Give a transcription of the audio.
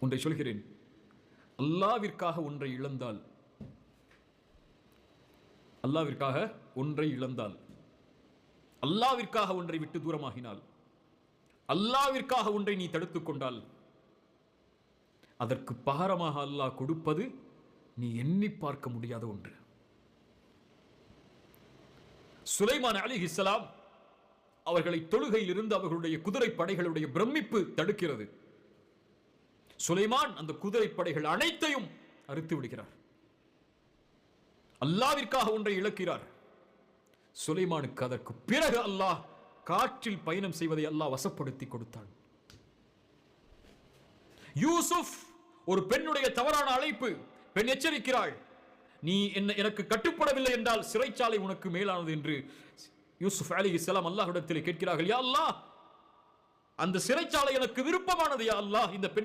ஒன்றை சொல்கிறேன், அல்லாவிற்காக ஒன்றை இழந்தால், அல்லாவிற்காக ஒன்றை இழந்தால், அல்லாவிற்காக ஒன்றை விட்டு தூரமாகினால், அல்லாவிற்காக ஒன்றை நீ தடுத்துக் கொண்டால், அதற்கு பகரமாக அல்லாஹ் கொடுப்பது நீ எண்ணி பார்க்க முடியாத ஒன்று. சுலைமான் அலைஹிஸ்ஸலாம் அவர்களை தொழுகையில் இருந்து அவர்களுடைய குதிரை படைகளுடைய பிரமிப்பு தடுக்கிறது. சுலைமான் அந்த குதிரை படைகள் அனைத்தையும் அறுத்து விடுகிறார். அல்லாவிற்காக ஒன்றை இழக்கிறார். சுலைமானுக்கு அதற்கு பிறகு அல்லாஹ் காற்றில் பயணம் செய்வதை அல்லாஹ் வசப்படுத்தி கொடுத்தான். யூசுப், ஒரு பெண்ணுடைய தவறான அழைப்பு, பெண் எச்சரிக்கிறாள், நீ எனக்கு கட்டுப்படவில்லை என்றால் சிறைச்சாலை உனக்கு மேலானது என்று யூசுப் அலைஹிஸ்ஸலாம் அல்லாஹ்விடத்தில் கேட்கிறார்கள். யா அல்லாஹ், அந்த சிறைச்சாலை எனக்கு விருப்பமானது யா அல்லாஹ், இந்த பெண்